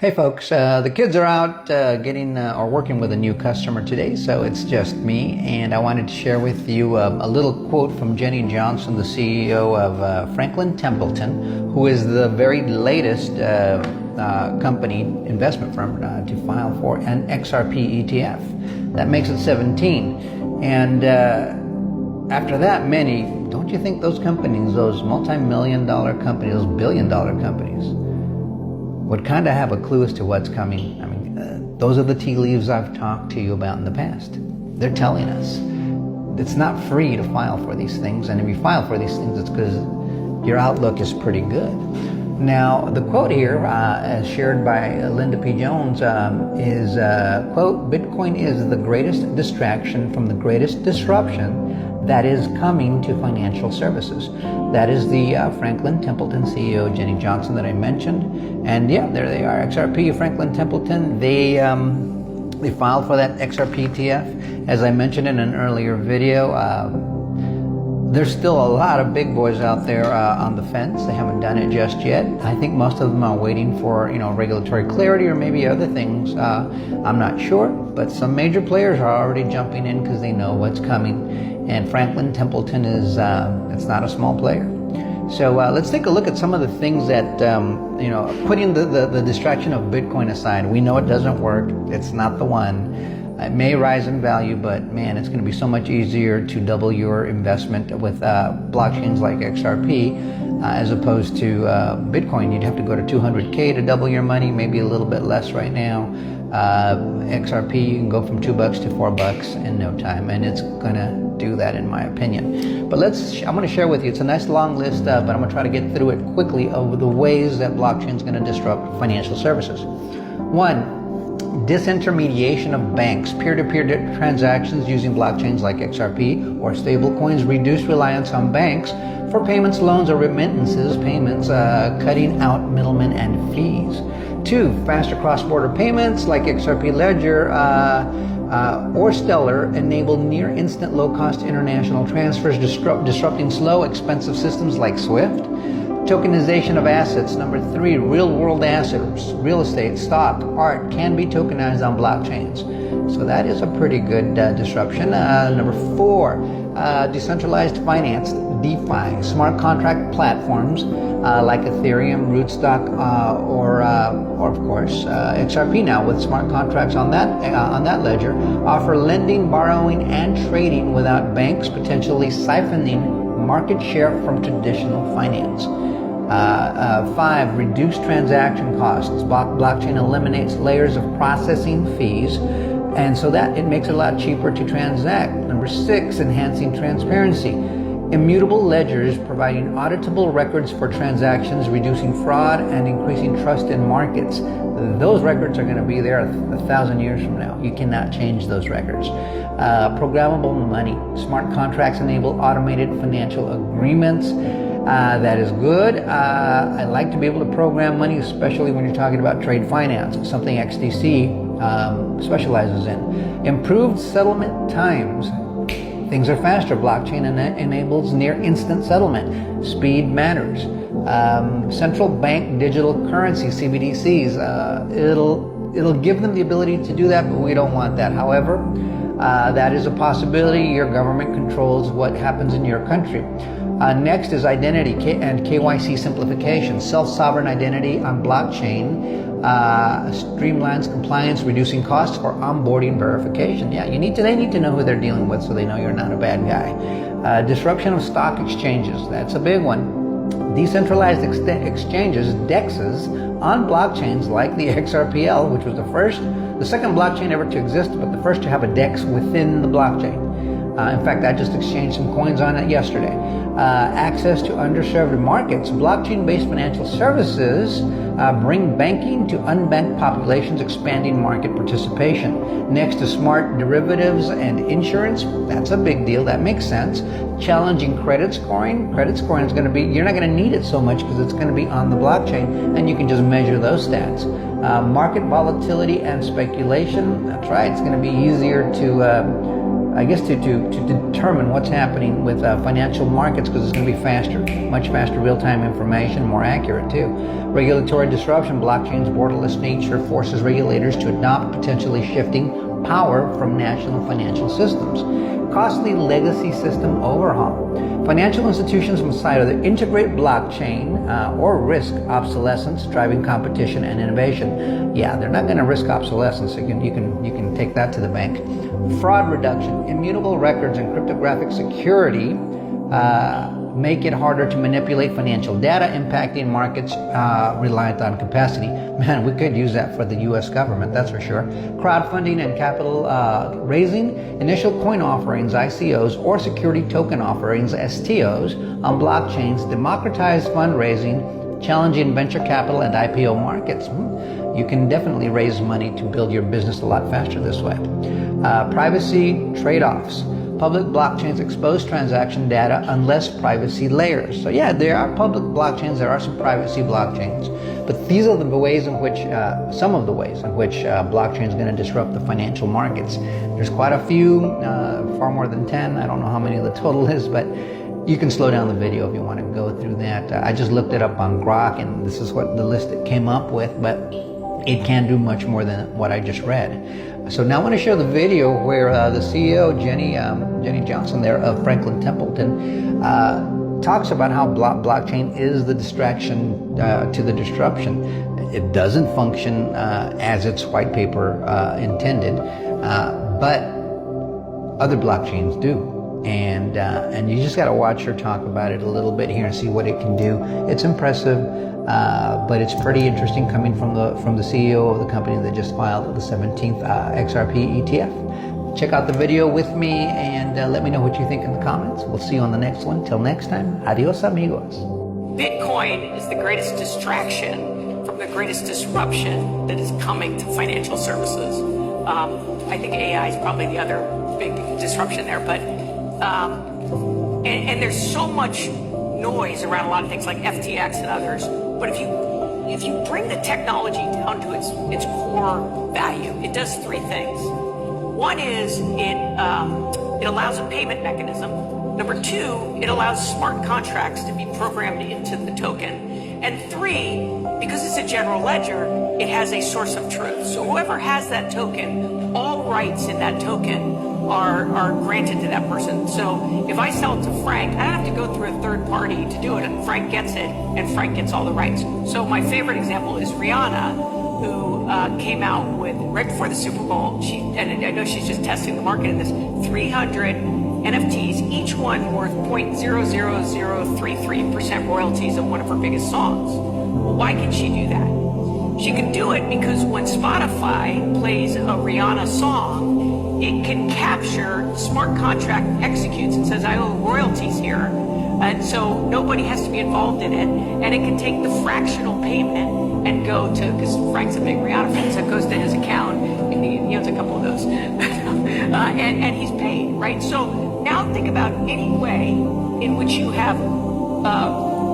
Hey folks, the kids are out getting or working with a new customer today, so it's just me, and I wanted to share with you a little quote from Jenny Johnson, the CEO of Franklin Templeton, who is the very latest company investment firm to file for an XRP ETF. That makes it 17. And after that many, don't you think those companies, those multi-million dollar companies, those billion-dollar companies, would kind of have a clue as to what's coming? I mean, those are the tea leaves I've talked to you about in the past. They're telling us it's not free to file for these things, and if you file for these things, it's because your outlook is pretty good. Now, the quote here, as shared by Linda P. Jones, is, quote, "Bitcoin is the greatest distraction from the greatest disruption that is coming to financial services." That is the Franklin Templeton CEO, Jenny Johnson, that I mentioned. And yeah, there they are, XRP, Franklin Templeton. They filed for that XRP ETF. As I mentioned in an earlier video, there's still a lot of big boys out there on the fence. They haven't done it just yet. I think most of them are waiting for, regulatory clarity or maybe other things. I'm not sure, but some major players are already jumping in because they know what's coming. And Franklin Templeton is, it's not a small player. So let's take a look at some of the things that, putting the distraction of Bitcoin aside, we know it doesn't work. It's not the one. It may rise in value, but man, it's going to be so much easier to double your investment with blockchains like XRP as opposed to Bitcoin. You'd have to go to 200K to double your money, maybe a little bit less right now. XRP, you can go from $2 to $4 in no time, and it's going to do that in my opinion. But I'm going to share with you, it's a nice long list, but I'm going to try to get through it quickly of the ways that blockchain is going to disrupt financial services. One, disintermediation of banks. Peer-to-peer transactions using blockchains like XRP or stablecoins reduce reliance on banks for payments, loans, or remittances payments, cutting out middlemen and fees. Two, faster cross-border payments like XRP Ledger or Stellar enable near-instant low-cost international transfers, disrupting slow, expensive systems like SWIFT. Tokenization of assets. Number three, real-world assets, real estate, stock, art can be tokenized on blockchains. So that is a pretty good disruption. Number four, decentralized finance, DeFi, smart contract platforms like Ethereum, Rootstock, or of course XRP now with smart contracts on that ledger offer lending, borrowing, and trading without banks potentially siphoning market share from traditional finance. Five, reduced transaction costs. Blockchain eliminates layers of processing fees, and so that it makes it a lot cheaper to transact. Number six, enhancing transparency. Immutable ledgers providing auditable records for transactions, reducing fraud and increasing trust in markets. Those records are going to be there 1,000 years from now. You cannot change those records. Programmable money. Smart contracts enable automated financial agreements. That is good. I like to be able to program money, especially when you're talking about trade finance, something XDC specializes in. Improved settlement times. Things are faster. Blockchain enables near instant settlement. Speed matters. Central bank digital currency, CBDCs. It'll give them the ability to do that, but we don't want that. However, that is a possibility. Your government controls what happens in your country. Next is identity and KYC simplification. Self-sovereign identity on blockchain streamlines compliance, reducing costs for onboarding verification. Yeah, they need to know who they're dealing with so they know you're not a bad guy. Disruption of stock exchanges. That's a big one. Decentralized exchanges, DEXs, on blockchains like the XRPL, which was the second blockchain ever to exist, but the first to have a DEX within the blockchain. In fact, I just exchanged some coins on it yesterday. Access to underserved markets. Blockchain-based financial services bring banking to unbanked populations, expanding market participation. Next is smart derivatives and insurance. That's a big deal. That makes sense. Challenging credit scoring. Credit scoring is going to be, you're not going to need it so much because it's going to be on the blockchain and you can just measure those stats. Market volatility and speculation. That's right. It's going to be easier to I guess to determine what's happening with financial markets, because it's going to be faster, much faster, real-time information, more accurate too. Regulatory disruption, blockchain's borderless nature forces regulators to adopt potentially shifting power from national financial systems. Costly legacy system overhaul. Financial institutions must either integrate blockchain or risk obsolescence, driving competition and innovation. Yeah, they're not going to risk obsolescence. You can take that to the bank. Fraud reduction. Immutable records and cryptographic security make it harder to manipulate financial data, impacting markets reliant on capacity. Man, we could use that for the U.S. government, that's for sure. Crowdfunding and capital raising. Initial coin offerings, ICOs, or security token offerings, STOs, on blockchains democratize fundraising, challenging venture capital and IPO markets. You can definitely raise money to build your business a lot faster this way. Privacy trade-offs. Public blockchains expose transaction data unless privacy layers. So yeah, there are public blockchains, there are some privacy blockchains, but these are the ways in which, some of the ways in which blockchain is going to disrupt the financial markets. There's quite a few, far more than 10. I don't know how many the total is, but you can slow down the video if you want to go through that. I just looked it up on Grok, and this is what the list it came up with, but it can do much more than what I just read. So now I want to show the video where the CEO, Jenny Johnson there of Franklin Templeton, talks about how blockchain is the distraction to the disruption. It doesn't function as its white paper intended, but other blockchains do. And you just got to watch her talk about it a little bit here and see what it can do. It's impressive, but it's pretty interesting coming from the CEO of the company that just filed the 17th XRP ETF. Check out the video with me and let me know what you think in the comments. We'll see you on the next one. Till next time, adios amigos. Bitcoin is the greatest distraction from the greatest disruption that is coming to financial services. I think AI is probably the other big disruption there, but and there's so much noise around a lot of things like FTX and others. But if you bring the technology down to its core value, it does three things. One is it allows a payment mechanism. Number two, it allows smart contracts to be programmed into the token. And three, because it's a general ledger, it has a source of truth. So whoever has that token, all rights in that token are granted to that person. So if I sell it to Frank, I don't have to go through a third party to do it, and Frank gets it, and Frank gets all the rights. So my favorite example is Rihanna, who came out with, right before the Super Bowl, and I know she's just testing the market in this, 300 NFTs, each one worth 0.00033% royalties of one of her biggest songs. Well, why can she do that? She can do it because when Spotify plays a Rihanna song, it can capture, smart contract executes and says, I owe royalties here. And so nobody has to be involved in it. And it can take the fractional payment and go to, because Frank's a big Rihanna fan, so it goes to his account, and he owns a couple of those. and he's paid, right? So now think about any way in which you have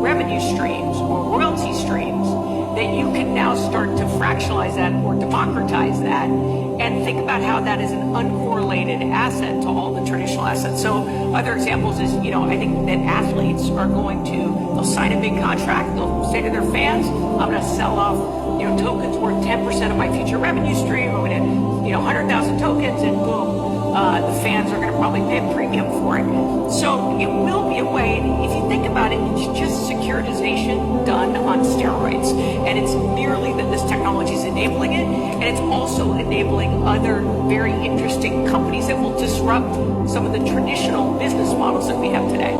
revenue streams or royalty streams that you can now start to fractionalize that or democratize that, and think about how that is an uncorrelated asset to all the traditional assets. So other examples is, I think that athletes are going to, they'll sign a big contract, they'll say to their fans, I'm going to sell off, tokens worth 10% of my future revenue stream, I'm going to, 100,000 tokens, and boom, the fans are going to probably pay a premium for it. So it will be a way, and if you think about it, it's just securitization done on steroids. And it's merely that this technology is enabling it, and it's also enabling other very interesting companies that will disrupt some of the traditional business models that we have today.